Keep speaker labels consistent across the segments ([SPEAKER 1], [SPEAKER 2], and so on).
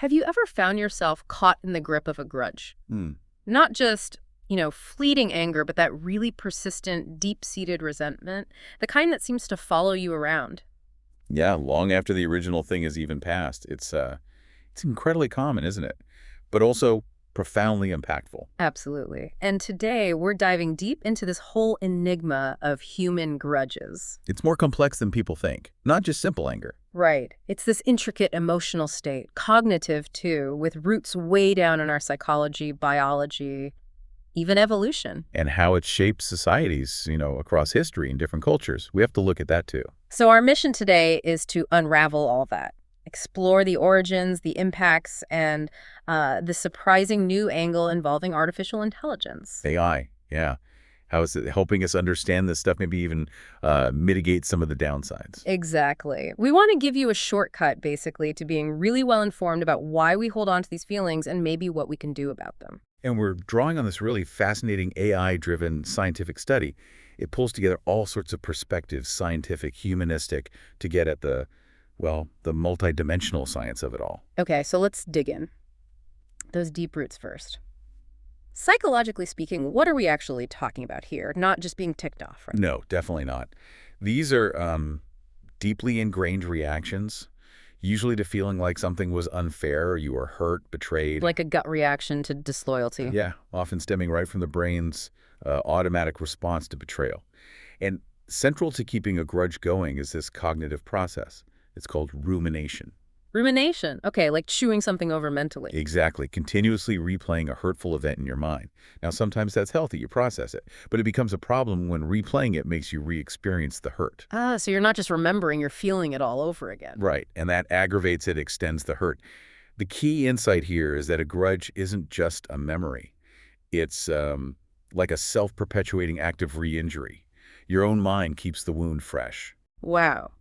[SPEAKER 1] Have you ever found yourself caught in the grip of a grudge?
[SPEAKER 2] Hmm.
[SPEAKER 1] Not just, fleeting anger, but that really persistent, deep-seated resentment, the kind that seems to follow you around.
[SPEAKER 2] Yeah, long after the original thing has even passed. It's incredibly common, isn't it? But also profoundly impactful.
[SPEAKER 1] Absolutely. And today, we're diving deep into this whole enigma of human grudges.
[SPEAKER 2] It's more complex than people think, not just simple anger.
[SPEAKER 1] Right. It's this intricate emotional state, cognitive too, with roots way down in our psychology, biology, even evolution.
[SPEAKER 2] And how it shapes societies, across history and different cultures. We have to look at that too.
[SPEAKER 1] So our mission today is to unravel all that, explore the origins, the impacts, and the surprising new angle involving artificial intelligence.
[SPEAKER 2] AI, yeah. How is it helping us understand this stuff, maybe even mitigate some of the downsides?
[SPEAKER 1] Exactly. We want to give you a shortcut, basically, to being really well informed about why we hold on to these feelings and maybe what we can do about them.
[SPEAKER 2] And we're drawing on this really fascinating AI-driven scientific study. It pulls together all sorts of perspectives, scientific, humanistic, to get at the multidimensional science of it all.
[SPEAKER 1] Okay, so let's dig in. Those deep roots first. Psychologically speaking, what are we actually talking about here? Not just being ticked off, right?
[SPEAKER 2] No, definitely not. These are deeply ingrained reactions, usually to feeling like something was unfair or you were hurt, betrayed.
[SPEAKER 1] Like a gut reaction to disloyalty.
[SPEAKER 2] Yeah, often stemming right from the brain's automatic response to betrayal. And central to keeping a grudge going is this cognitive process. It's called rumination.
[SPEAKER 1] Rumination. Okay, like chewing something over mentally.
[SPEAKER 2] Exactly. Continuously replaying a hurtful event in your mind. Now, sometimes that's healthy. You process it. But it becomes a problem when replaying it makes you re-experience the hurt.
[SPEAKER 1] Ah, so you're not just remembering, you're feeling it all over again.
[SPEAKER 2] Right. And that aggravates it, extends the hurt. The key insight here is that a grudge isn't just a memory. It's like a self-perpetuating act of re-injury. Your own mind keeps the wound fresh.
[SPEAKER 1] Wow.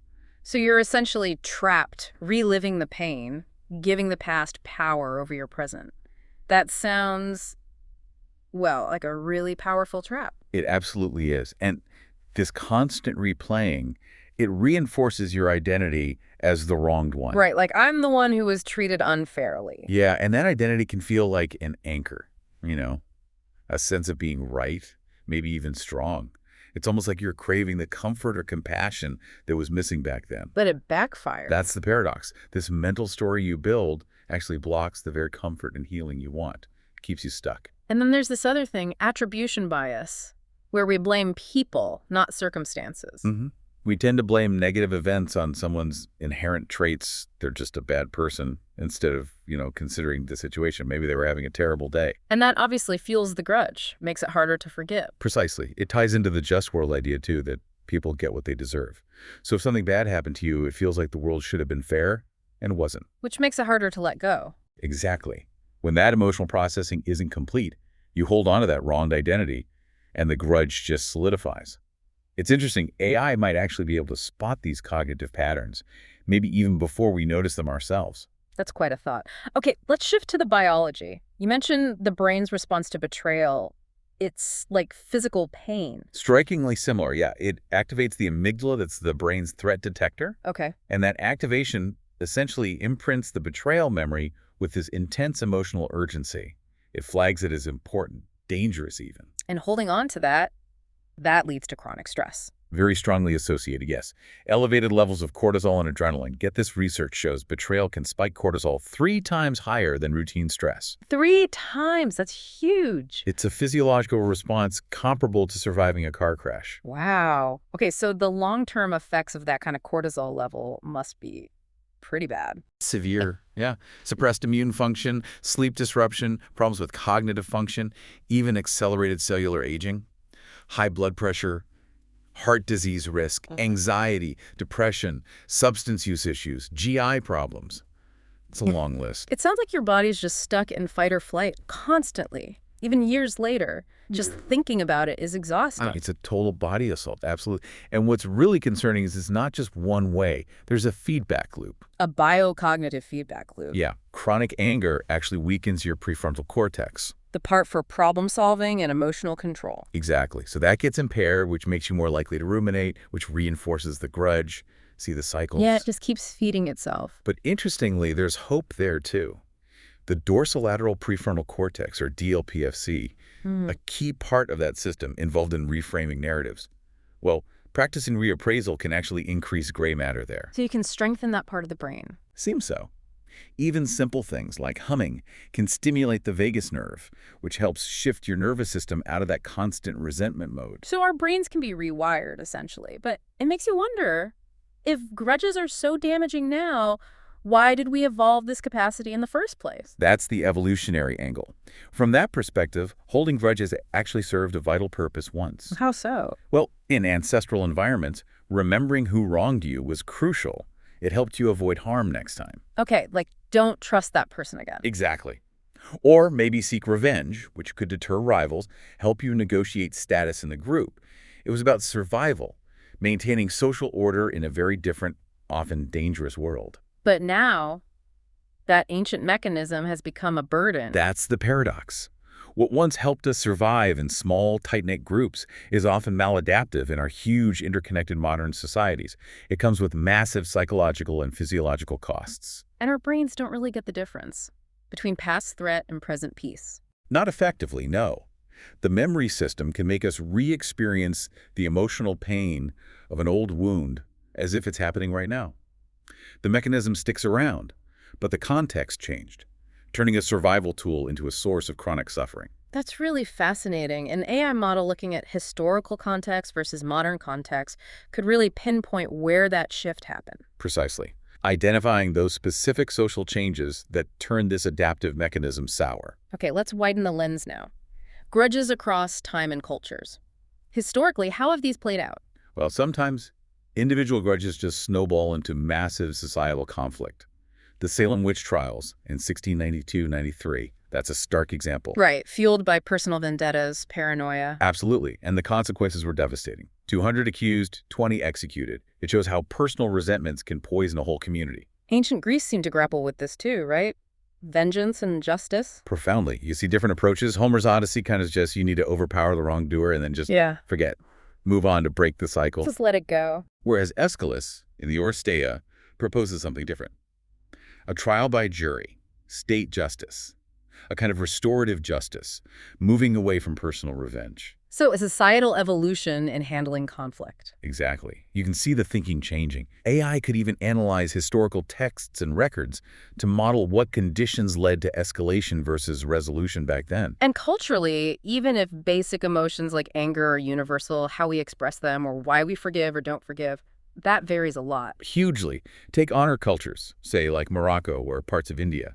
[SPEAKER 1] So you're essentially trapped, reliving the pain, giving the past power over your present. That sounds, well, like a really powerful trap.
[SPEAKER 2] It absolutely is. And this constant replaying, it reinforces your identity as the wronged one.
[SPEAKER 1] Right, like I'm the one who was treated unfairly.
[SPEAKER 2] Yeah, and that identity can feel like an anchor, a sense of being right, maybe even strong. It's almost like you're craving the comfort or compassion that was missing back then.
[SPEAKER 1] But it backfires.
[SPEAKER 2] That's the paradox. This mental story you build actually blocks the very comfort and healing you want. It keeps you stuck.
[SPEAKER 1] And then there's this other thing, attribution bias, where we blame people, not circumstances.
[SPEAKER 2] Mm-hmm. We tend to blame negative events on someone's inherent traits. They're just a bad person instead of, considering the situation. Maybe they were having a terrible day.
[SPEAKER 1] And that obviously fuels the grudge, makes it harder to forgive.
[SPEAKER 2] Precisely. It ties into the just world idea, too, that people get what they deserve. So if something bad happened to you, it feels like the world should have been fair and wasn't.
[SPEAKER 1] Which makes it harder to let go.
[SPEAKER 2] Exactly. When that emotional processing isn't complete, you hold on to that wronged identity, and the grudge just solidifies. It's interesting, AI might actually be able to spot these cognitive patterns, maybe even before we notice them ourselves.
[SPEAKER 1] That's quite a thought. Okay, let's shift to the biology. You mentioned the brain's response to betrayal. It's like physical pain.
[SPEAKER 2] Strikingly similar, yeah. It activates the amygdala, that's the brain's threat detector.
[SPEAKER 1] Okay.
[SPEAKER 2] And that activation essentially imprints the betrayal memory with this intense emotional urgency. It flags it as important, dangerous even.
[SPEAKER 1] And holding on to that leads to chronic stress.
[SPEAKER 2] Very strongly associated, yes. Elevated levels of cortisol and adrenaline. Get this, research shows betrayal can spike cortisol 3 times higher than routine stress.
[SPEAKER 1] 3 times? That's huge.
[SPEAKER 2] It's a physiological response comparable to surviving a car crash.
[SPEAKER 1] Wow. Okay, so the long-term effects of that kind of cortisol level must be pretty bad.
[SPEAKER 2] Severe, yeah. Suppressed immune function, sleep disruption, problems with cognitive function, even accelerated cellular aging, high blood pressure, heart disease risk, anxiety, depression, substance use issues, GI problems. It's a long list.
[SPEAKER 1] It sounds like your body's just stuck in fight or flight constantly, even years later. Just thinking about it is exhausting.
[SPEAKER 2] It's a total body assault, absolutely. And what's really concerning is it's not just one way. There's a feedback loop.
[SPEAKER 1] A biocognitive feedback loop.
[SPEAKER 2] Yeah. Chronic anger actually weakens your prefrontal cortex.
[SPEAKER 1] The part for problem solving and emotional control.
[SPEAKER 2] Exactly. So that gets impaired, which makes you more likely to ruminate, which reinforces the grudge. See the cycles?
[SPEAKER 1] Yeah, it just keeps feeding itself.
[SPEAKER 2] But interestingly, there's hope there too. The dorsolateral prefrontal cortex, or DLPFC, a key part of that system involved in reframing narratives. Well, practicing reappraisal can actually increase gray matter there.
[SPEAKER 1] So you can strengthen that part of the brain.
[SPEAKER 2] Seems so. Even simple things like humming can stimulate the vagus nerve, which helps shift your nervous system out of that constant resentment mode.
[SPEAKER 1] So our brains can be rewired, essentially. But it makes you wonder, if grudges are so damaging now, why did we evolve this capacity in the first place?
[SPEAKER 2] That's the evolutionary angle. From that perspective, holding grudges actually served a vital purpose once.
[SPEAKER 1] How so?
[SPEAKER 2] Well, in ancestral environments, remembering who wronged you was crucial. It helped you avoid harm next time.
[SPEAKER 1] Okay, like don't trust that person again.
[SPEAKER 2] Exactly. Or maybe seek revenge, which could deter rivals, help you negotiate status in the group. It was about survival, maintaining social order in a very different, often dangerous world.
[SPEAKER 1] But now, that ancient mechanism has become a burden.
[SPEAKER 2] That's the paradox. What once helped us survive in small, tight-knit groups is often maladaptive in our huge, interconnected modern societies. It comes with massive psychological and physiological costs.
[SPEAKER 1] And our brains don't really get the difference between past threat and present peace.
[SPEAKER 2] Not effectively, no. The memory system can make us re-experience the emotional pain of an old wound as if it's happening right now. The mechanism sticks around, but the context changed, turning a survival tool into a source of chronic suffering.
[SPEAKER 1] That's really fascinating. An AI model looking at historical context versus modern context could really pinpoint where that shift happened.
[SPEAKER 2] Precisely. Identifying those specific social changes that turned this adaptive mechanism sour.
[SPEAKER 1] Okay, let's widen the lens now. Grudges across time and cultures. Historically, how have these played out?
[SPEAKER 2] Well, sometimes individual grudges just snowball into massive societal conflict. The Salem witch trials in 1692-93, that's a stark example.
[SPEAKER 1] Right, fueled by personal vendettas, paranoia.
[SPEAKER 2] Absolutely, and the consequences were devastating. 200 accused, 20 executed. It shows how personal resentments can poison a whole community.
[SPEAKER 1] Ancient Greece seemed to grapple with this too, right? Vengeance and justice.
[SPEAKER 2] Profoundly. You see different approaches. Homer's Odyssey kind of just you need to overpower the wrongdoer and then just forget. Move on to break the cycle.
[SPEAKER 1] Just let it go.
[SPEAKER 2] Whereas Aeschylus, in the Oresteia, proposes something different. A trial by jury, state justice, a kind of restorative justice, moving away from personal revenge.
[SPEAKER 1] So a societal evolution in handling conflict.
[SPEAKER 2] Exactly. You can see the thinking changing. AI could even analyze historical texts and records to model what conditions led to escalation versus resolution back then.
[SPEAKER 1] And culturally, even if basic emotions like anger are universal, how we express them or why we forgive or don't forgive, that varies a lot.
[SPEAKER 2] Hugely. Take honor cultures, say like Morocco or parts of India.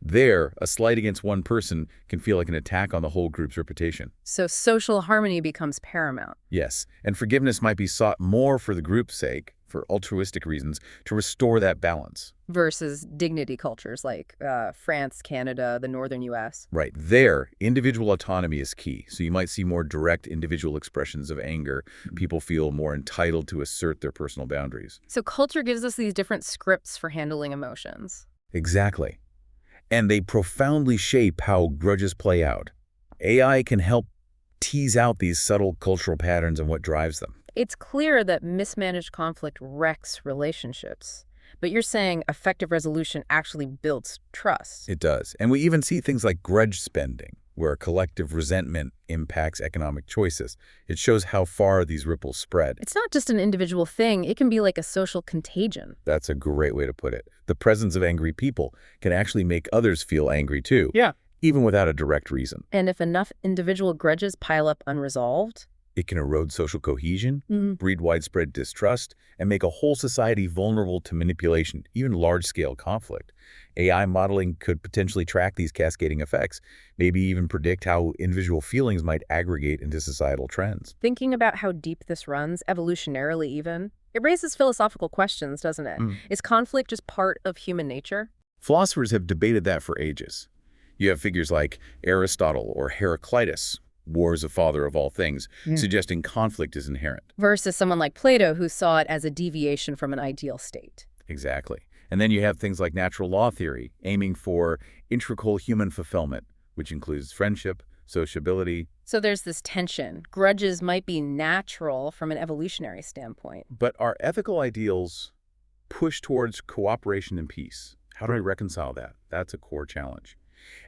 [SPEAKER 2] There, a slight against one person can feel like an attack on the whole group's reputation.
[SPEAKER 1] So social harmony becomes paramount.
[SPEAKER 2] Yes, and forgiveness might be sought more for the group's sake, for altruistic reasons, to restore that balance.
[SPEAKER 1] Versus dignity cultures like France, Canada, the northern U.S.
[SPEAKER 2] Right. There, individual autonomy is key. So you might see more direct individual expressions of anger. People feel more entitled to assert their personal boundaries.
[SPEAKER 1] So culture gives us these different scripts for handling emotions.
[SPEAKER 2] Exactly. And they profoundly shape how grudges play out. AI can help tease out these subtle cultural patterns and what drives them.
[SPEAKER 1] It's clear that mismanaged conflict wrecks relationships. But you're saying effective resolution actually builds trust.
[SPEAKER 2] It does. And we even see things like grudge spending, where collective resentment impacts economic choices. It shows how far these ripples spread.
[SPEAKER 1] It's not just an individual thing. It can be like a social contagion.
[SPEAKER 2] That's a great way to put it. The presence of angry people can actually make others feel angry too.
[SPEAKER 1] Yeah.
[SPEAKER 2] Even without a direct reason.
[SPEAKER 1] And if enough individual grudges pile up unresolved,
[SPEAKER 2] it can erode social cohesion, breed widespread distrust, and make a whole society vulnerable to manipulation, even large-scale conflict. AI modeling could potentially track these cascading effects, maybe even predict how individual feelings might aggregate into societal trends.
[SPEAKER 1] Thinking about how deep this runs, evolutionarily even, it raises philosophical questions, doesn't it? Is conflict just part of human nature?
[SPEAKER 2] Philosophers have debated that for ages. You have figures like Aristotle or Heraclitus, War's a father of all things, suggesting conflict is inherent.
[SPEAKER 1] Versus someone like Plato, who saw it as a deviation from an ideal state.
[SPEAKER 2] Exactly. And then you have things like natural law theory, aiming for integral human fulfillment, which includes friendship, sociability.
[SPEAKER 1] So there's this tension. Grudges might be natural from an evolutionary standpoint.
[SPEAKER 2] But our ethical ideals push towards cooperation and peace. How do I reconcile that? That's a core challenge.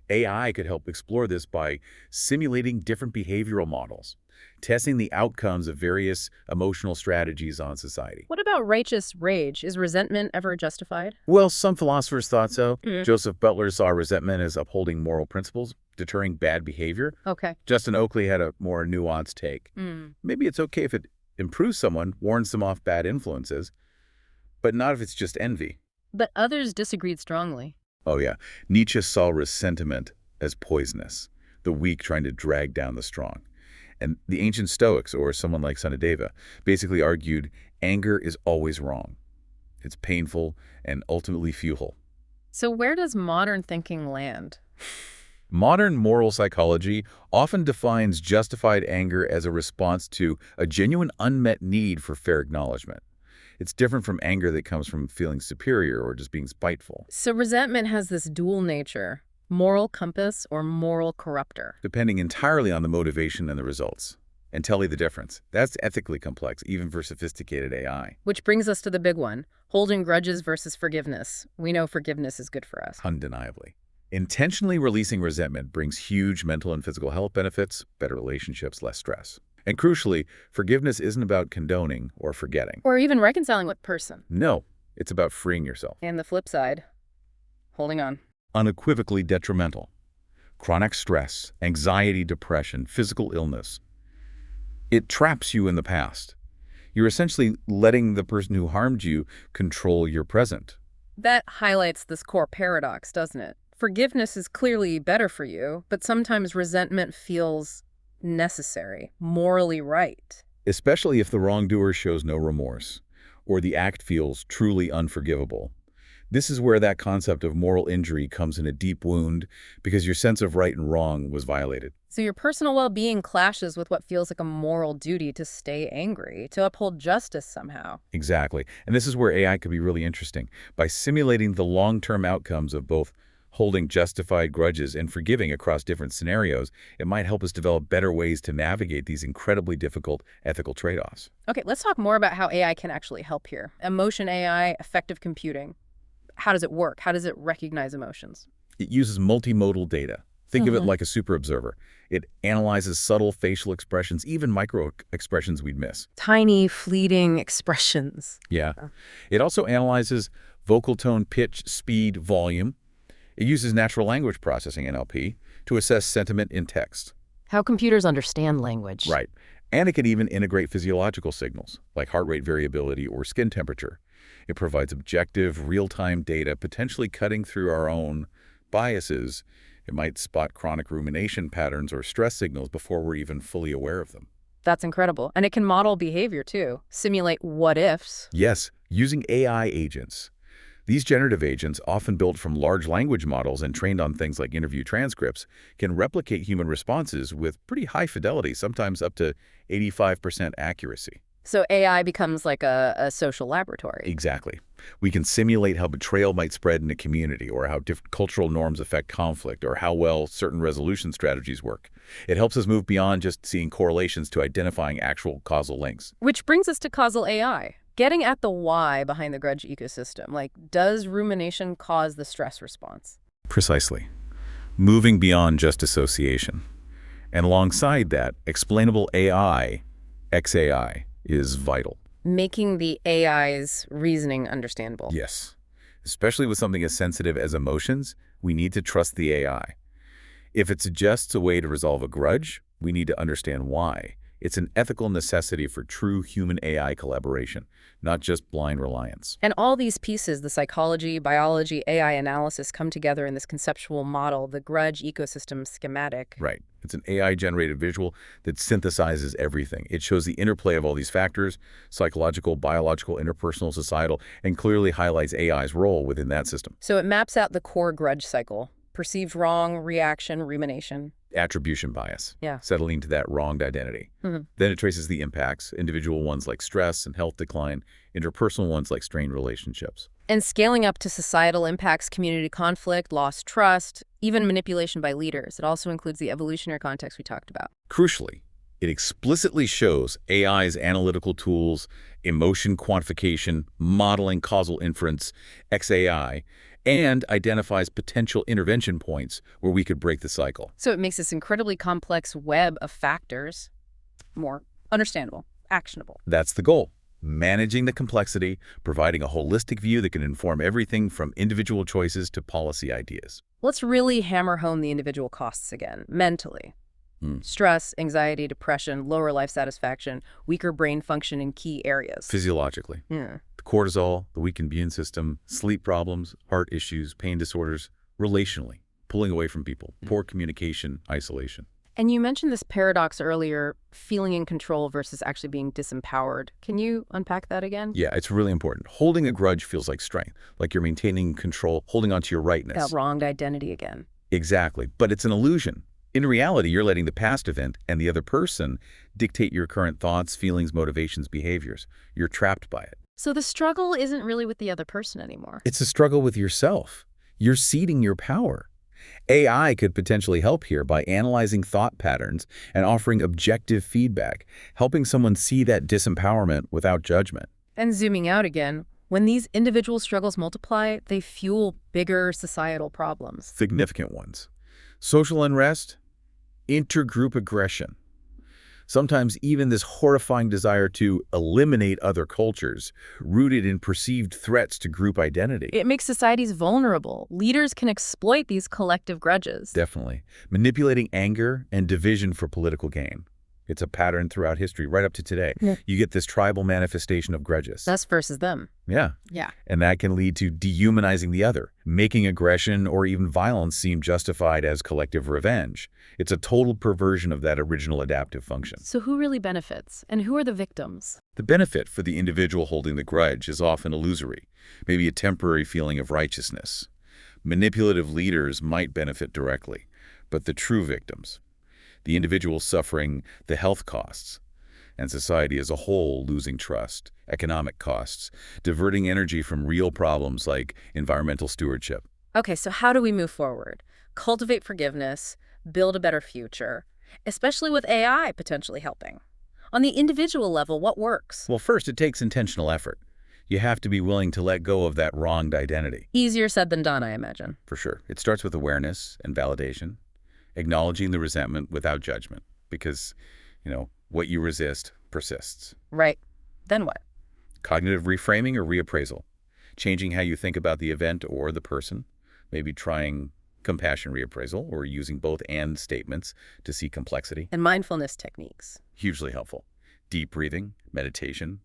[SPEAKER 2] AI could help explore this by simulating different behavioral models, testing the outcomes of various emotional strategies on society.
[SPEAKER 1] What about righteous rage? Is resentment ever justified?
[SPEAKER 2] Well, some philosophers thought so.
[SPEAKER 1] Mm.
[SPEAKER 2] Joseph Butler saw resentment as upholding moral principles, deterring bad behavior.
[SPEAKER 1] Okay.
[SPEAKER 2] Justin Oakley had a more nuanced take. Maybe it's okay if it improves someone, warns them off bad influences, but not if it's just envy.
[SPEAKER 1] But others disagreed strongly.
[SPEAKER 2] Oh yeah, Nietzsche saw resentment as poisonous, the weak trying to drag down the strong. And the ancient Stoics, or someone like Sunadeva, basically argued anger is always wrong. It's painful and ultimately futile.
[SPEAKER 1] So where does modern thinking land?
[SPEAKER 2] Modern moral psychology often defines justified anger as a response to a genuine unmet need for fair acknowledgement. It's different from anger that comes from feeling superior or just being spiteful.
[SPEAKER 1] So resentment has this dual nature, moral compass or moral corruptor.
[SPEAKER 2] Depending entirely on the motivation and the results. And tell you the difference. That's ethically complex, even for sophisticated AI.
[SPEAKER 1] Which brings us to the big one, holding grudges versus forgiveness. We know forgiveness is good for us.
[SPEAKER 2] Undeniably. Intentionally releasing resentment brings huge mental and physical health benefits, better relationships, less stress. And crucially, forgiveness isn't about condoning or forgetting.
[SPEAKER 1] Or even reconciling with person.
[SPEAKER 2] No, it's about freeing yourself.
[SPEAKER 1] And the flip side, holding on.
[SPEAKER 2] Unequivocally detrimental. Chronic stress, anxiety, depression, physical illness. It traps you in the past. You're essentially letting the person who harmed you control your present.
[SPEAKER 1] That highlights this core paradox, doesn't it? Forgiveness is clearly better for you, but sometimes resentment feels necessary, morally right.
[SPEAKER 2] Especially if the wrongdoer shows no remorse, or the act feels truly unforgivable. This is where that concept of moral injury comes in a deep wound because your sense of right and wrong was violated.
[SPEAKER 1] So your personal well-being clashes with what feels like a moral duty to stay angry, to uphold justice somehow.
[SPEAKER 2] Exactly. And this is where AI could be really interesting. By simulating the long-term outcomes of both holding justified grudges and forgiving across different scenarios, it might help us develop better ways to navigate these incredibly difficult ethical trade-offs.
[SPEAKER 1] Okay, let's talk more about how AI can actually help here. Emotion AI, effective computing. How does it work? How does it recognize emotions?
[SPEAKER 2] It uses multimodal data. Think of it like a super observer. It analyzes subtle facial expressions, even micro expressions we'd miss.
[SPEAKER 1] Tiny, fleeting expressions.
[SPEAKER 2] Yeah. It also analyzes vocal tone, pitch, speed, volume. It uses natural language processing, NLP, to assess sentiment in text.
[SPEAKER 1] How computers understand language.
[SPEAKER 2] Right. And it can even integrate physiological signals, like heart rate variability or skin temperature. It provides objective, real-time data, potentially cutting through our own biases. It might spot chronic rumination patterns or stress signals before we're even fully aware of them.
[SPEAKER 1] That's incredible. And it can model behavior, too. Simulate what-ifs.
[SPEAKER 2] Yes, using AI agents. These generative agents, often built from large language models and trained on things like interview transcripts, can replicate human responses with pretty high fidelity, sometimes up to 85% accuracy.
[SPEAKER 1] So AI becomes like a social laboratory.
[SPEAKER 2] Exactly. We can simulate how betrayal might spread in a community, or how different cultural norms affect conflict, or how well certain resolution strategies work. It helps us move beyond just seeing correlations to identifying actual causal links.
[SPEAKER 1] Which brings us to causal AI. Getting at the why behind the grudge ecosystem. Like, does rumination cause the stress response?
[SPEAKER 2] Precisely. Moving beyond just association. And alongside that, explainable AI, XAI, is vital.
[SPEAKER 1] Making the AI's reasoning understandable.
[SPEAKER 2] Yes. Especially with something as sensitive as emotions, we need to trust the AI. If it suggests a way to resolve a grudge, we need to understand why. It's an ethical necessity for true human-AI collaboration, not just blind reliance.
[SPEAKER 1] And all these pieces, the psychology, biology, AI analysis, come together in this conceptual model, the grudge ecosystem schematic.
[SPEAKER 2] Right. It's an AI-generated visual that synthesizes everything. It shows the interplay of all these factors, psychological, biological, interpersonal, societal, and clearly highlights AI's role within that system.
[SPEAKER 1] So it maps out the core grudge cycle. Perceived wrong, reaction, rumination.
[SPEAKER 2] Attribution bias.
[SPEAKER 1] Yeah.
[SPEAKER 2] Settling to that wronged identity. Then it traces the impacts, individual ones like stress and health decline, interpersonal ones like strained relationships.
[SPEAKER 1] And scaling up to societal impacts, community conflict, lost trust, even manipulation by leaders. It also includes the evolutionary context we talked about.
[SPEAKER 2] Crucially, it explicitly shows AI's analytical tools, emotion quantification, modeling causal inference, XAI, and identifies potential intervention points where we could break the cycle.
[SPEAKER 1] So it makes this incredibly complex web of factors more understandable, actionable.
[SPEAKER 2] That's the goal. Managing the complexity, providing a holistic view that can inform everything from individual choices to policy ideas.
[SPEAKER 1] Let's really hammer home the individual costs again, mentally. Stress, anxiety, depression, lower life satisfaction, weaker brain function in key areas.
[SPEAKER 2] Physiologically.
[SPEAKER 1] Yeah.
[SPEAKER 2] The cortisol, the weakened immune system, sleep problems, heart issues, pain disorders, relationally, pulling away from people, poor communication, isolation.
[SPEAKER 1] And you mentioned this paradox earlier, feeling in control versus actually being disempowered. Can you unpack that again?
[SPEAKER 2] Yeah, it's really important. Holding a grudge feels like strength, like you're maintaining control, holding onto your rightness.
[SPEAKER 1] That wronged identity again.
[SPEAKER 2] Exactly, but it's an illusion. In reality, you're letting the past event and the other person dictate your current thoughts, feelings, motivations, behaviors. You're trapped by it.
[SPEAKER 1] So the struggle isn't really with the other person anymore.
[SPEAKER 2] It's a struggle with yourself. You're ceding your power. AI could potentially help here by analyzing thought patterns and offering objective feedback, helping someone see that disempowerment without judgment.
[SPEAKER 1] And zooming out again, when these individual struggles multiply, they fuel bigger societal problems.
[SPEAKER 2] Significant ones. Social unrest, intergroup aggression. Sometimes even this horrifying desire to eliminate other cultures, rooted in perceived threats to group identity.
[SPEAKER 1] It makes societies vulnerable. Leaders can exploit these collective grudges.
[SPEAKER 2] Definitely. Manipulating anger and division for political gain. It's a pattern throughout history, right up to today.
[SPEAKER 1] Yeah.
[SPEAKER 2] You get this tribal manifestation of grudges.
[SPEAKER 1] Us versus them.
[SPEAKER 2] Yeah.
[SPEAKER 1] Yeah.
[SPEAKER 2] And that can lead to dehumanizing the other, making aggression or even violence seem justified as collective revenge. It's a total perversion of that original adaptive function.
[SPEAKER 1] So who really benefits? And who are the victims?
[SPEAKER 2] The benefit for the individual holding the grudge is often illusory, maybe a temporary feeling of righteousness. Manipulative leaders might benefit directly, but the true victims, the individual suffering the health costs, and society as a whole losing trust, economic costs, diverting energy from real problems like environmental stewardship.
[SPEAKER 1] Okay, so how do we move forward? Cultivate forgiveness, build a better future, especially with AI potentially helping. On the individual level, what works?
[SPEAKER 2] Well, first, it takes intentional effort. You have to be willing to let go of that wronged identity.
[SPEAKER 1] Easier said than done, I imagine.
[SPEAKER 2] For sure. It starts with awareness and validation, acknowledging the resentment without judgment, because, what you resist persists.
[SPEAKER 1] Right. Then what?
[SPEAKER 2] Cognitive reframing or reappraisal, changing how you think about the event or the person, maybe trying compassion reappraisal or using both and statements to see complexity.
[SPEAKER 1] And mindfulness techniques.
[SPEAKER 2] Hugely helpful. Deep breathing, meditation,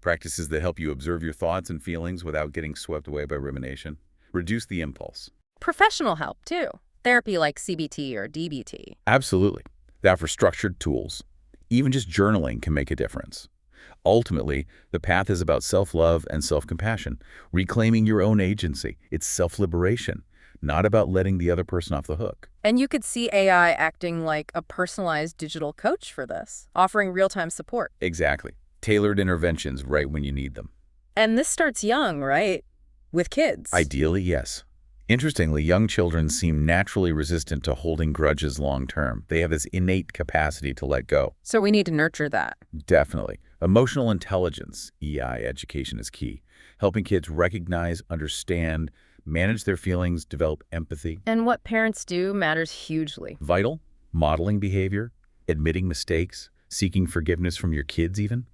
[SPEAKER 2] practices that help you observe your thoughts and feelings without getting swept away by rumination. Reduce the impulse.
[SPEAKER 1] Professional help, too. Therapy like CBT or DBT.
[SPEAKER 2] Absolutely. They offer structured tools. Even just journaling can make a difference. Ultimately, the path is about self-love and self-compassion, reclaiming your own agency. It's self-liberation, not about letting the other person off the hook.
[SPEAKER 1] And you could see AI acting like a personalized digital coach for this, offering real-time support.
[SPEAKER 2] Exactly. Tailored interventions right when you need them.
[SPEAKER 1] And this starts young, right? With kids.
[SPEAKER 2] Ideally, yes. Interestingly, young children seem naturally resistant to holding grudges long-term. They have this innate capacity to let go.
[SPEAKER 1] So we need to nurture that.
[SPEAKER 2] Definitely. Emotional intelligence, EI education, is key. Helping kids recognize, understand, manage their feelings, develop empathy.
[SPEAKER 1] And what parents do matters hugely.
[SPEAKER 2] Vital. Modeling behavior, admitting mistakes, seeking forgiveness from your kids even.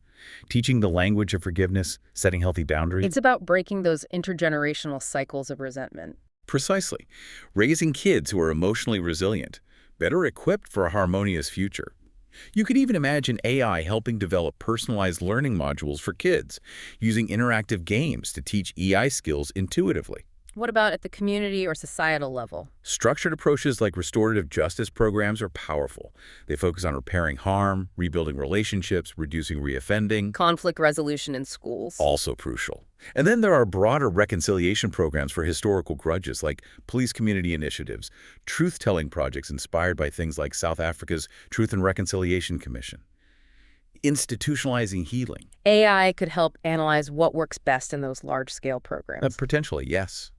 [SPEAKER 2] Teaching the language of forgiveness, setting healthy boundaries.
[SPEAKER 1] It's about breaking those intergenerational cycles of resentment.
[SPEAKER 2] Precisely. Raising kids who are emotionally resilient, better equipped for a harmonious future. You could even imagine AI helping develop personalized learning modules for kids, using interactive games to teach EI skills intuitively.
[SPEAKER 1] What about at the community or societal level?
[SPEAKER 2] Structured approaches like restorative justice programs are powerful. They focus on repairing harm, rebuilding relationships, reducing reoffending.
[SPEAKER 1] Conflict resolution in schools.
[SPEAKER 2] Also crucial. And then there are broader reconciliation programs for historical grudges like police community initiatives, truth-telling projects inspired by things like South Africa's Truth and Reconciliation Commission. Institutionalizing healing.
[SPEAKER 1] AI could help analyze what works best in those large-scale programs.
[SPEAKER 2] Potentially, yes.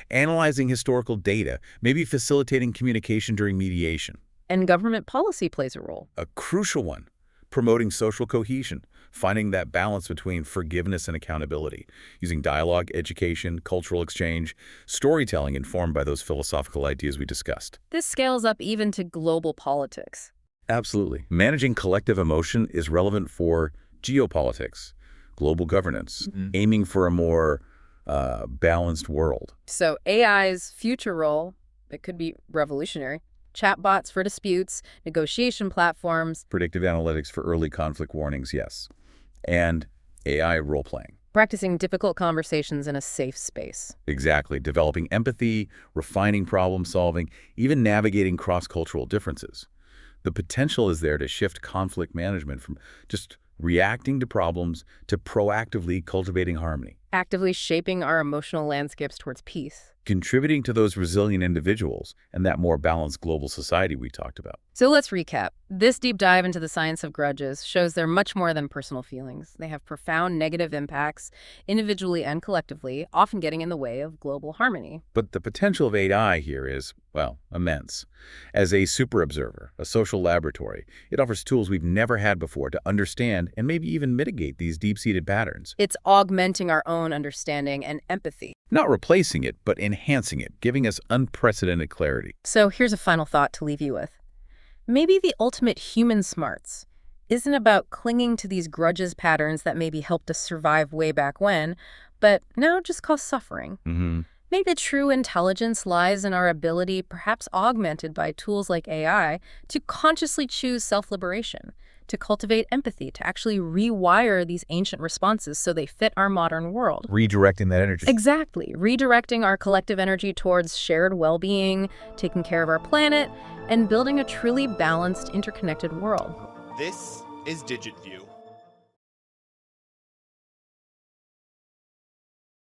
[SPEAKER 2] Analyzing historical data, maybe facilitating communication during mediation.
[SPEAKER 1] And government policy plays a role.
[SPEAKER 2] A crucial one. promoting social cohesion, finding that balance between forgiveness and accountability, using dialogue, education, cultural exchange, storytelling informed by those philosophical ideas we discussed.
[SPEAKER 1] This scales up even to global politics.
[SPEAKER 2] Absolutely. Managing collective emotion is relevant for geopolitics, global governance, aiming for a more balanced world.
[SPEAKER 1] So AI's future role, it could be revolutionary. Chatbots for disputes, negotiation platforms.
[SPEAKER 2] Predictive analytics for early conflict warnings, yes. And AI role-playing.
[SPEAKER 1] Practicing difficult conversations in a safe space.
[SPEAKER 2] Exactly. Developing empathy, refining problem solving, even navigating cross-cultural differences. The potential is there to shift conflict management from just reacting to problems to proactively cultivating harmony.
[SPEAKER 1] Actively shaping our emotional landscapes towards peace.
[SPEAKER 2] Contributing to those resilient individuals and that more balanced global society we talked about.
[SPEAKER 1] So let's recap. This deep dive into the science of grudges shows they're much more than personal feelings. They have profound negative impacts, individually and collectively, often getting in the way of global harmony.
[SPEAKER 2] But the potential of AI here is, well, immense. As a super observer, a social laboratory, it offers tools we've never had before to understand and maybe even mitigate these deep-seated patterns.
[SPEAKER 1] It's augmenting our own understanding and empathy.
[SPEAKER 2] Not replacing it, but enhancing it, giving us unprecedented clarity.
[SPEAKER 1] So here's a final thought to leave you with. Maybe the ultimate human smarts isn't about clinging to these grudges patterns that maybe helped us survive way back when, but now just cause suffering. Maybe the true intelligence lies in our ability, perhaps augmented by tools like AI, to consciously choose self-liberation, to cultivate empathy, to actually rewire these ancient responses so they fit our modern world.
[SPEAKER 2] Redirecting that energy.
[SPEAKER 1] Exactly. Redirecting our collective energy towards shared well-being, taking care of our planet, and building a truly balanced, interconnected world.
[SPEAKER 3] This is DigitView.